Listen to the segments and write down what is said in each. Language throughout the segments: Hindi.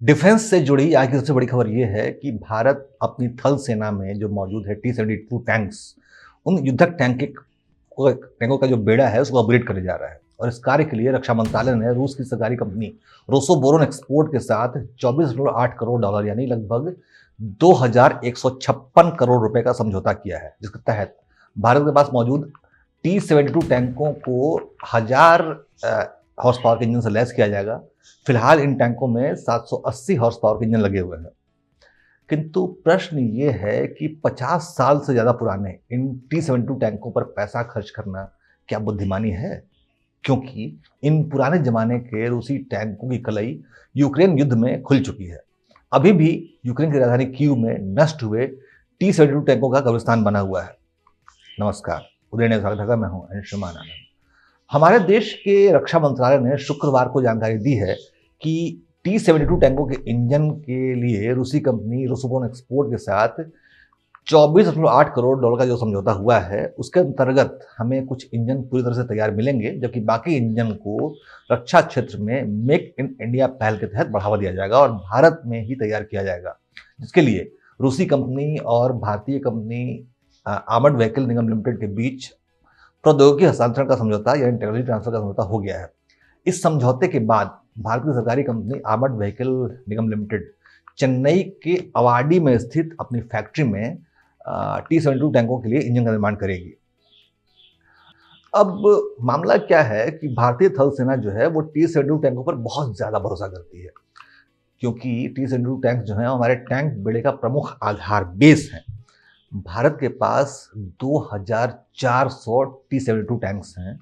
डिफेंस से जुड़ी आज की सबसे बड़ी खबर यह है कि भारत अपनी थल सेना में जो मौजूद है T-72 टैंक्स, उन युद्धक टैंकों का जो बेड़ा है उसको अपग्रेड करने जा रहा है। और इस कार्य के लिए रक्षा मंत्रालय ने रूस की सरकारी कंपनी रोसोबोरोन एक्सपोर्ट के साथ 24.8 करोड़ डॉलर यानी लगभग 2156 करोड़ रुपए का समझौता किया है, जिसके तहत भारत के पास मौजूद T-72 टैंकों को 1000 हॉर्स पावर के इंजन से लैस किया जाएगा। फिलहाल इन टैंकों में 780 हॉर्स पावर के इंजन लगे हुए हैं। किंतु प्रश्न ये है कि 50 साल से ज़्यादा पुराने इन T-72 टैंकों पर पैसा खर्च करना क्या बुद्धिमानी है? क्योंकि इन पुराने जमाने के रूसी टैंकों की कलई यूक्रेन युद्ध में खुल चुकी है। अभी भी यूक्रेन की राजधानी कीव में नष्ट हुए T-72 टैंकों का कब्रिस्तान बना हुआ है। नमस्कार, उदय ने स्वागत है। मैं हूं अंशुमान आनंद। हमारे देश के रक्षा मंत्रालय ने शुक्रवार को जानकारी दी है कि T-72 टैंकों के इंजन के लिए रूसी कंपनी रोसोबोरोन एक्सपोर्ट के साथ 24.8 करोड़ डॉलर का जो समझौता हुआ है, उसके अंतर्गत हमें कुछ इंजन पूरी तरह से तैयार मिलेंगे, जबकि बाकी इंजन को रक्षा क्षेत्र में मेक इन इंडिया पहल के तहत बढ़ावा दिया जाएगा और भारत में ही तैयार किया जाएगा, जिसके लिए रूसी कंपनी और भारतीय कंपनी आर्मर्ड व्हीकल निगम लिमिटेड के बीच प्रौद्योगिकी हस्तांतरण का समझौता यानी टेक्नोलॉजी ट्रांसफर का समझौता हो गया है। इस समझौते के बाद भारत की सरकारी कंपनी आर्मर्ड व्हीकल निगम लिमिटेड चेन्नई के अवाडी में स्थित अपनी फैक्ट्री में T-72 टैंकों के लिए इंजन का निर्माण करेगी। अब मामला क्या है कि भारतीय थल सेना जो है वो T-72 टैंकों पर बहुत ज्यादा भरोसा करती है, क्योंकि T-72 टैंक जो है हमारे टैंक बेड़े का प्रमुख आधार बेस है। भारत के पास 2400 T-72 टैंक्स हैं।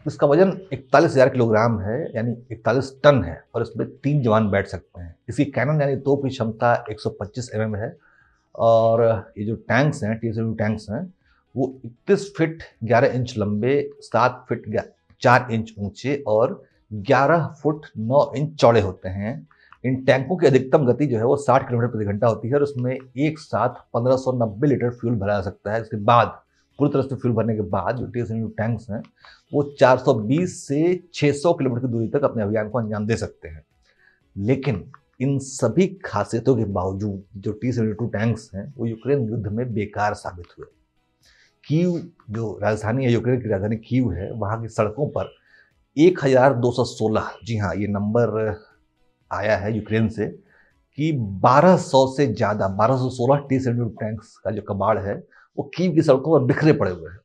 इसका वजन 41,000 किलोग्राम है, यानी 41 टन है, और इसमें 3 जवान बैठ सकते हैं। इसकी कैनन यानी तोप की क्षमता 125 mm है, और ये जो टैंक्स हैं T-72 टैंक्स हैं वो 31 फीट 11 इंच लंबे, 7 फीट 4 इंच ऊंचे और 11 फुट 9 इंच चौड़े होते हैं। इन टैंकों की अधिकतम गति जो है वो 60 किलोमीटर प्रति घंटा होती है और उसमें एक साथ 1590 लीटर फ्यूल भरा जा सकता है। इसके बाद पूरी तरह से फ्यूल भरने के बाद जो T-72 टैंक्स हैं वो 420 से 600 किलोमीटर की दूरी तक अपने अभियान को अंजाम दे सकते हैं। लेकिन इन सभी खासियतों के बावजूद जो T-72 टैंक्स हैं वो यूक्रेन युद्ध में बेकार साबित हुए। कीव जो राजधानी है, यूक्रेन की राजधानी कीव है, वहाँ की सड़कों पर 1216, जी हाँ ये नंबर आया है यूक्रेन से, कि 1200 से ज़्यादा 1216 T-72 टैंक्स का जो कबाड़ है वो कीव की सड़कों पर बिखरे पड़े हुए हैं।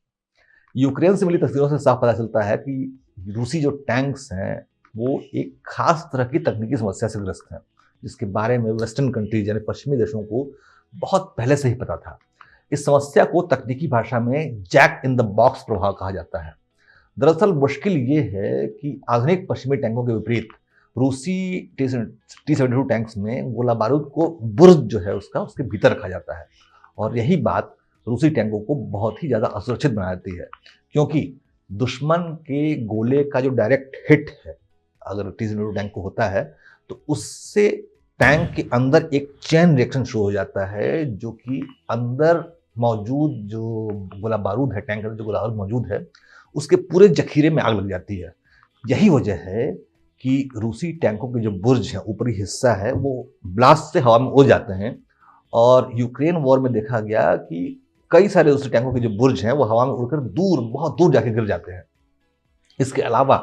यूक्रेन से मिली तस्वीरों से साफ पता चलता है कि रूसी जो टैंक्स हैं वो एक खास तरह की तकनीकी समस्या से ग्रस्त हैं, जिसके बारे में वेस्टर्न कंट्रीज यानी पश्चिमी देशों को बहुत पहले से ही पता था। इस समस्या को तकनीकी भाषा में जैक इन द बॉक्स प्रभाव कहा जाता है। दरअसल मुश्किल ये है कि आधुनिक पश्चिमी टैंकों के विपरीत रूसी T-72 टैंक्स में गोला बारूद को बुर्ज जो है उसके भीतर रखा जाता है, और यही बात रूसी टैंकों को बहुत ही ज़्यादा असुरक्षित बना देती है, क्योंकि दुश्मन के गोले का जो डायरेक्ट हिट है अगर T-72 टैंक को होता है तो उससे टैंक के अंदर एक चेन रिएक्शन शुरू हो जाता है, जो कि अंदर मौजूद जो गोला बारूद है, टैंक के अंदर जो गोला बारूद मौजूद है उसके पूरे जखीरे में आग लग जाती है। यही वजह है कि रूसी टैंकों के जो बुर्ज है, ऊपरी हिस्सा है, वो ब्लास्ट से हवा में उड़ जाते हैं, और यूक्रेन वॉर में देखा गया कि कई सारे रूसी टैंकों के जो बुर्ज हैं वो हवा में उड़कर बहुत दूर जाके गिर जाते हैं। इसके अलावा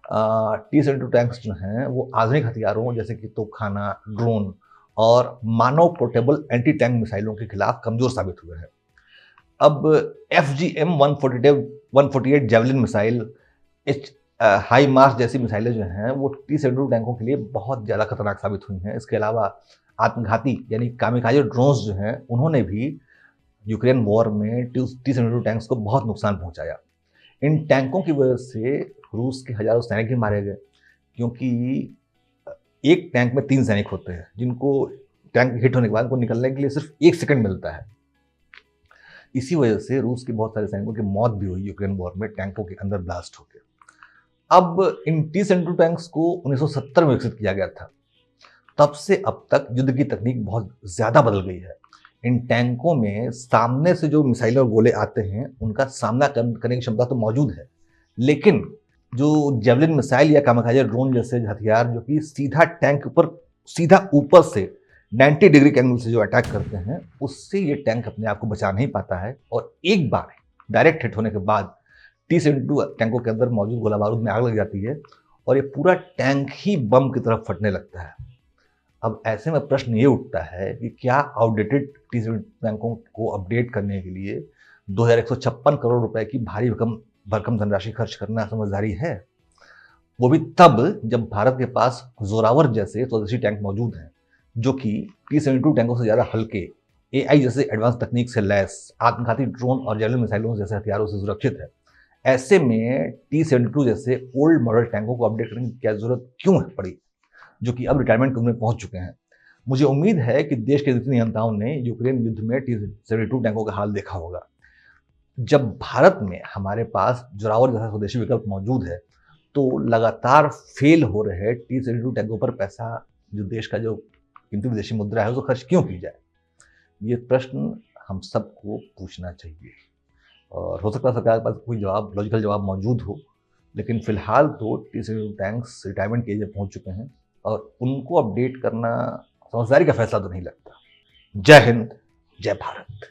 T-72 टैंक्स जो हैं वो आधुनिक हथियारों जैसे कि तोपखाना, ड्रोन और मानव पोर्टेबल एंटी टैंक मिसाइलों के खिलाफ कमजोर साबित हुए हैं। अब FGM 148 javelin missile, high Mars जैसी मिसाइलें जो हैं वो T-72 टैंकों के लिए बहुत ज़्यादा खतरनाक साबित हुई हैं। इसके अलावा आत्मघाती यानी कामिकाजे ड्रोन्स जो हैं उन्होंने भी यूक्रेन वॉर में T-72 टैंक्स को बहुत नुकसान पहुंचाया। इन टैंकों की वजह से रूस के हजारों सैनिक भी मारे गए, क्योंकि एक टैंक में 3 सैनिक होते हैं जिनको टैंक हिट होने के बाद उनको निकलने के लिए सिर्फ 1 सेकंड मिलता है। इसी वजह से रूस के बहुत सारे सैनिकों की मौत भी हुई यूक्रेन वॉर में टैंकों के अंदर ब्लास्ट होकर। अब इन T-72 टैंक्स को 1970 में विकसित किया गया था। तब से अब तक युद्ध की तकनीक बहुत ज़्यादा बदल गई है। इन टैंकों में सामने से जो मिसाइल और गोले आते हैं उनका सामना करने की क्षमता तो मौजूद है, लेकिन जो जेवलिन मिसाइल या कामाकाजे ड्रोन जैसे हथियार जो कि सीधा टैंक पर सीधा ऊपर से 90 डिग्री के एंगल से जो अटैक करते हैं, उससे ये टैंक अपने आप को बचा नहीं पाता है और एक बार डायरेक्ट हिट होने के बाद T-72 टैंकों के अंदर मौजूद गोला बारूद में आग लग जाती है और ये पूरा टैंक ही बम की तरफ फटने लगता है। अब ऐसे में प्रश्न ये उठता है कि क्या आउटडेटेड T-72 टैंकों को अपडेट करने के लिए 2156 करोड़ रुपए की भारी भरकम धनराशि खर्च करना समझदारी है? वो भी तब जब भारत के पास जोरावर जैसे स्वदेशी टैंक मौजूद हैं, जो कि T-72 टैंकों से ज़्यादा हल्के, AI जैसे एडवांस तकनीक से लैस, आत्मघाती ड्रोन और जेवलिन मिसाइलों जैसे हथियारों से सुरक्षित है। ऐसे में T-72 जैसे ओल्ड मॉडल टैंकों को अपडेट करने की क्या जरूरत क्यों पड़ी, जो कि अब रिटायरमेंट की उम्र में पहुंच चुके हैं? मुझे उम्मीद है कि देश के नीति नियंताओं ने यूक्रेन युद्ध में T-72 टैंकों का हाल देखा होगा। जब भारत में हमारे पास जोरावर जैसा स्वदेशी विकल्प मौजूद है, तो लगातार फेल हो रहे T-72 टैंकों पर पैसा, जो देश का जो कीमती विदेशी मुद्रा है, उसको खर्च क्यों की जाए? ये प्रश्न हम सबको पूछना चाहिए और हो सकता है सरकार के पास कोई जवाब, लॉजिकल जवाब मौजूद हो, लेकिन फिलहाल तो T-72 टैंक्स रिटायरमेंट की एज में पहुंच चुके हैं और उनको अपडेट करना समझदारी का फैसला तो नहीं लगता। जय हिंद, जय भारत।